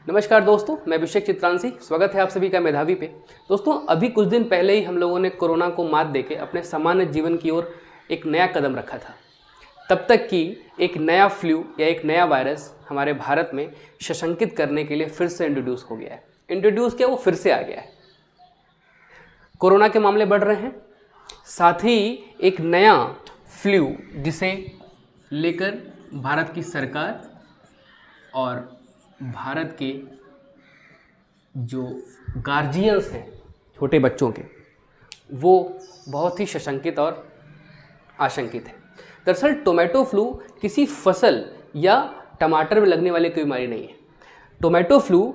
नमस्कार दोस्तों, मैं अभिषेक चित्रांशी। स्वागत है आप सभी का मेधावी पे। दोस्तों, अभी कुछ दिन पहले ही हम लोगों ने कोरोना को मात देके अपने सामान्य जीवन की ओर एक नया कदम रखा था। तब तक कि एक नया फ्लू या एक नया वायरस हमारे भारत में सशंकित करने के लिए फिर से इंट्रोड्यूस हो गया है। इंट्रोड्यूस क्या, वो फिर से आ गया है। कोरोना के मामले बढ़ रहे हैं, साथ ही एक नया फ्लू जिसे लेकर भारत की सरकार और भारत के जो गार्जियंस हैं छोटे बच्चों के, वो बहुत ही सशंकित और आशंकित है। दरअसल टोमेटो फ्लू किसी फसल या टमाटर में लगने वाली कोई बीमारी नहीं है। टोमेटो फ्लू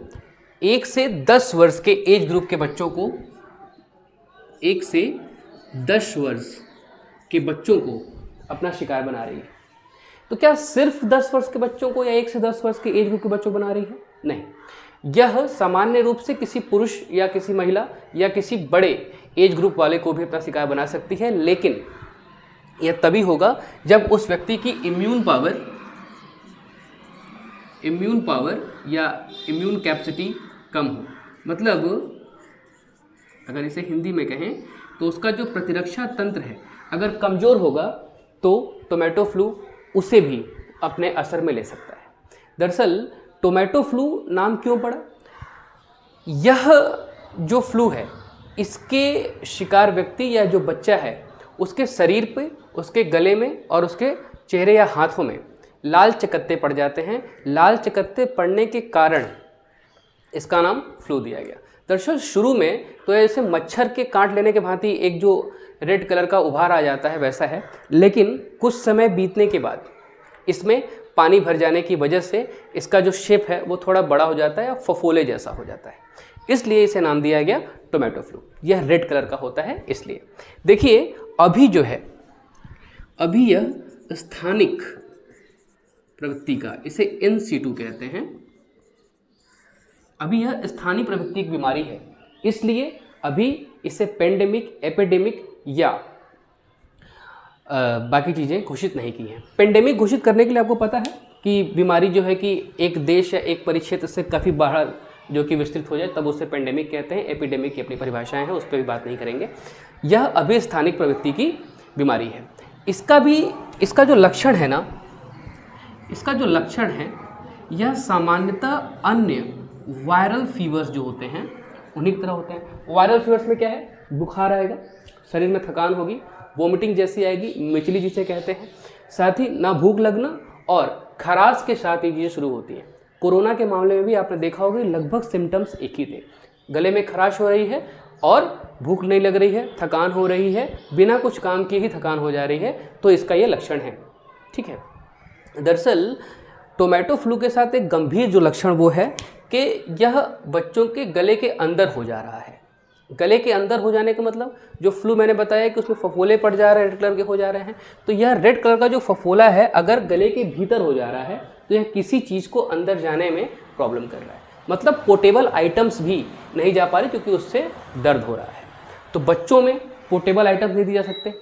1 से 10 वर्ष के एज ग्रुप के बच्चों को 1 से 10 वर्ष के बच्चों को अपना शिकार बना रही है। तो क्या सिर्फ 10 वर्ष के बच्चों को या 1 से 10 वर्ष के एज ग्रुप के बच्चों को बना रही है? नहीं, यह सामान्य रूप से किसी पुरुष या किसी महिला या किसी बड़े एज ग्रुप वाले को भी अपना शिकार बना सकती है, लेकिन यह तभी होगा जब उस व्यक्ति की इम्यून पावर या इम्यून कैपेसिटी कम हो। मतलब अगर इसे हिंदी में कहें तो उसका जो प्रतिरक्षा तंत्र है अगर कमज़ोर होगा तो टोमेटो फ्लू उसे भी अपने असर में ले सकता है। दरअसल टोमेटो फ्लू नाम क्यों पड़ा? यह जो फ्लू है, इसके शिकार व्यक्ति या जो बच्चा है, उसके शरीर पे, उसके गले में और उसके चेहरे या हाथों में लाल चकत्ते पड़ जाते हैं। लाल चकत्ते पड़ने के कारण इसका नाम फ्लू दिया गया। दरअसल शुरू में तो ऐसे मच्छर के काट लेने के भांति एक जो रेड कलर का उभार आ जाता है वैसा है, लेकिन कुछ समय बीतने के बाद इसमें पानी भर जाने की वजह से इसका जो शेप है वो थोड़ा बड़ा हो जाता है या फफोले जैसा हो जाता है, इसलिए इसे नाम दिया गया टोमेटो फ्लू। यह रेड कलर का होता है इसलिए। देखिए, अभी जो है, अभी यह स्थानिक प्रवृत्ति का, इसे इन सीटू कहते हैं, अभी यह स्थानीय प्रवृत्ति की बीमारी है, इसलिए अभी इसे पेंडेमिक, एपिडेमिक या बाकी चीज़ें घोषित नहीं की हैं। पेंडेमिक घोषित करने के लिए आपको पता है कि बीमारी जो है कि एक देश या एक परिक्षेत्र से काफ़ी बाहर जो कि विस्तृत हो जाए तब उसे पेंडेमिक कहते हैं। एपिडेमिक की अपनी परिभाषाएं हैं, उस पर भी बात नहीं करेंगे। यह अभी स्थानिक प्रवृत्ति की बीमारी है। इसका जो लक्षण है ना, इसका जो लक्षण है, यह सामान्यतः अन्य वायरल फीवर्स जो होते हैं उन्हीं की तरह होते हैं। वायरल फीवर्स में क्या है? बुखार आएगा, शरीर में थकान होगी, वोमिटिंग जैसी आएगी, मिचली जिसे कहते हैं, साथ ही ना भूख लगना और खराश के साथ ये चीज़ें शुरू होती हैं। कोरोना के मामले में भी आपने देखा होगा लगभग सिम्टम्स एक ही थे। गले में खराश हो रही है और भूख नहीं लग रही है, थकान हो रही है, बिना कुछ काम किए ही थकान हो जा रही है, तो इसका ये लक्षण है। ठीक है। दरअसल टोमेटो फ्लू के साथ एक गंभीर जो लक्षण वो है कि यह बच्चों के गले के अंदर हो जा रहा है। गले के अंदर हो जाने का मतलब, जो फ्लू मैंने बताया कि उसमें फफोले पड़ जा रहे हैं, रेड कलर के हो जा रहे हैं, तो यह रेड कलर का जो फफोला है अगर गले के भीतर हो जा रहा है तो यह किसी चीज़ को अंदर जाने में प्रॉब्लम कर रहा है। मतलब पोर्टेबल आइटम्स भी नहीं जा पा रही क्योंकि उससे दर्द हो रहा है। तो बच्चों में पोर्टेबल आइटम्स नहीं दिए जा सकते,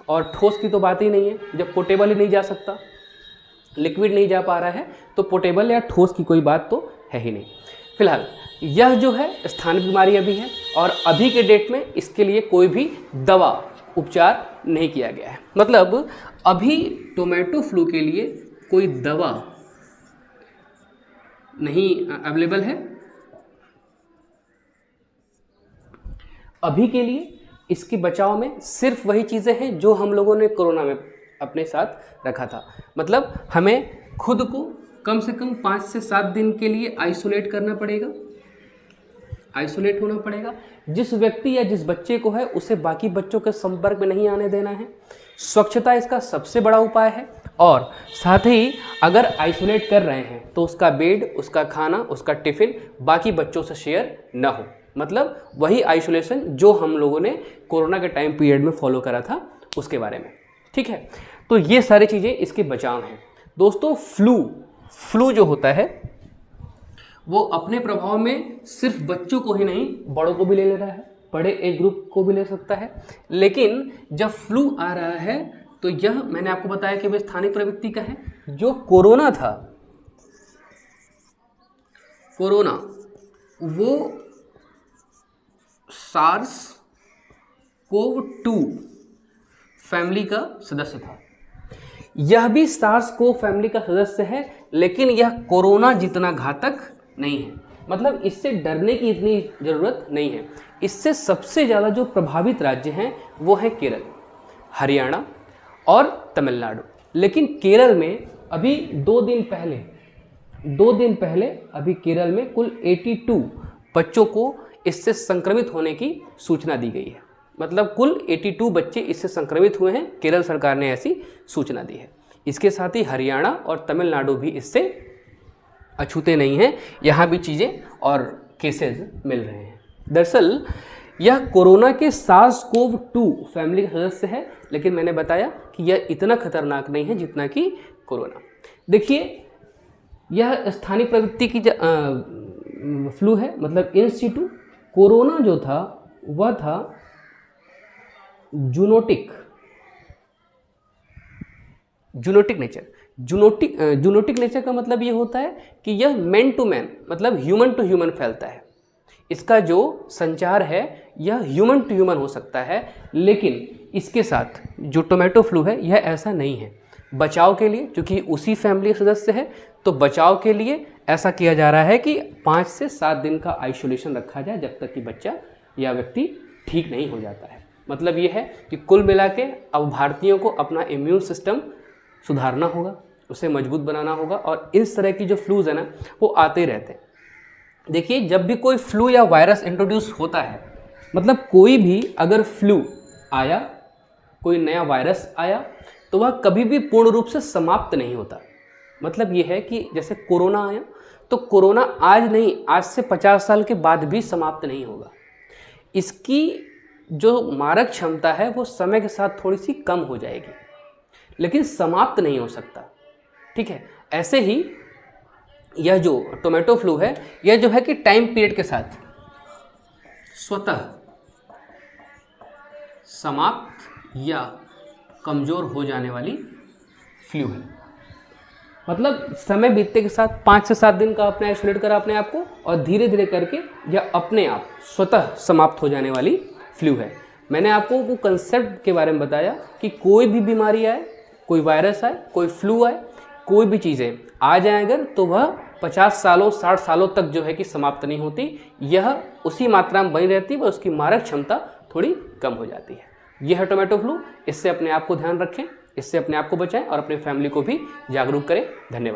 और ठोस की तो बात ही नहीं है। जब पोर्टेबल ही नहीं जा सकता, लिक्विड नहीं जा पा रहा है, तो पोर्टेबल या ठोस की कोई बात तो है ही नहीं। फिलहाल यह जो है स्थानिक बीमारी अभी है, और अभी के डेट में इसके लिए कोई भी दवा उपचार नहीं किया गया है। मतलब अभी टोमेटो फ्लू के लिए कोई दवा नहीं अवेलेबल है। अभी के लिए इसके बचाव में सिर्फ वही चीज़ें हैं जो हम लोगों ने कोरोना में अपने साथ रखा था। मतलब हमें खुद को कम से कम 5 से 7 दिन के लिए आइसोलेट करना पड़ेगा, आइसोलेट होना पड़ेगा। जिस व्यक्ति या जिस बच्चे को है उसे बाकी बच्चों के संपर्क में नहीं आने देना है। स्वच्छता इसका सबसे बड़ा उपाय है, और साथ ही अगर आइसोलेट कर रहे हैं तो उसका बेड, उसका खाना, उसका टिफ़िन बाकी बच्चों से शेयर न हो। मतलब वही आइसोलेशन जो हम लोगों ने कोरोना के टाइम पीरियड में फॉलो करा था उसके बारे में। ठीक है, तो ये सारी चीज़ें इसके बचाव हैं। दोस्तों, फ्लू जो होता है वो अपने प्रभाव में सिर्फ बच्चों को ही नहीं, बड़ों को भी ले रहा है, बड़े एज ग्रुप को भी ले सकता है। लेकिन जब फ्लू आ रहा है तो यह मैंने आपको बताया कि वह स्थानिक प्रवृत्ति का है। जो कोरोना था कोरोना वो सार्स कोव 2 फैमिली का सदस्य था। यह भी सार्स कोव फैमिली का सदस्य है, लेकिन यह कोरोना जितना घातक नहीं है। मतलब इससे डरने की इतनी ज़रूरत नहीं है। इससे सबसे ज़्यादा जो प्रभावित राज्य हैं वो है केरल, हरियाणा और तमिलनाडु। लेकिन केरल में अभी 2 दिन पहले अभी केरल में कुल 82 बच्चों को इससे संक्रमित होने की सूचना दी गई है। मतलब कुल 82 बच्चे इससे संक्रमित हुए हैं, केरल सरकार ने ऐसी सूचना दी है। इसके साथ ही हरियाणा और तमिलनाडु भी इससे अछूते नहीं हैं, यहाँ भी चीज़ें और केसेस मिल रहे हैं। दरअसल यह कोरोना के सार्स कोव 2 फैमिली का सदस्य है, लेकिन मैंने बताया कि यह इतना खतरनाक नहीं है जितना कि कोरोना। देखिए, यह स्थानीय प्रवृत्ति की फ्लू है, मतलब इन सिटू। कोरोना जो था वह था जूनोटिक नेचर का मतलब ये होता है कि यह मैन टू मैन, मतलब ह्यूमन टू ह्यूमन फैलता है। इसका जो संचार है यह ह्यूमन टू ह्यूमन हो सकता है, लेकिन इसके साथ जो टोमेटो फ्लू है यह ऐसा नहीं है। बचाव के लिए, क्योंकि उसी फैमिली का सदस्य है, तो बचाव के लिए ऐसा किया जा रहा है कि 5 से 7 दिन का आइसोलेशन रखा जाए, जब तक कि बच्चा या व्यक्ति ठीक नहीं हो जाता है। मतलब ये है कि कुल मिला के अब भारतीयों को अपना इम्यून सिस्टम सुधारना होगा, उसे मजबूत बनाना होगा, और इस तरह की जो फ्लूज है ना वो आते रहते हैं। देखिए, जब भी कोई फ्लू या वायरस इंट्रोड्यूस होता है, मतलब कोई भी अगर फ्लू आया, कोई नया वायरस आया, तो वह कभी भी पूर्ण रूप से समाप्त नहीं होता। मतलब ये है कि जैसे कोरोना आया, तो कोरोना आज नहीं, आज से 50 साल के बाद भी समाप्त नहीं होगा। इसकी जो मारक क्षमता है वो समय के साथ थोड़ी सी कम हो जाएगी, लेकिन समाप्त नहीं हो सकता। ठीक है, ऐसे ही यह जो टोमेटो फ्लू है, यह जो है कि टाइम पीरियड के साथ स्वतः समाप्त या कमज़ोर हो जाने वाली फ्लू है। मतलब समय बीतने के साथ 5 से 7 दिन का आपने आइसोलेट करा अपने आप को, और धीरे धीरे करके यह अपने आप स्वतः समाप्त हो जाने वाली फ्लू है। मैंने आपको वो कंसेप्ट के बारे में बताया कि कोई भी बीमारी आए, कोई वायरस आए, कोई फ्लू आए, कोई भी चीज़ें आ जाए अगर, तो वह 50 सालों 60 सालों तक जो है कि समाप्त नहीं होती। यह उसी मात्रा में बनी रहती है, उसकी मारक क्षमता थोड़ी कम हो जाती है। यह है टोमेटो फ्लू। इससे अपने आप को ध्यान रखें, इससे अपने आप को बचाएं और अपने फैमिली को भी जागरूक करें। धन्यवाद।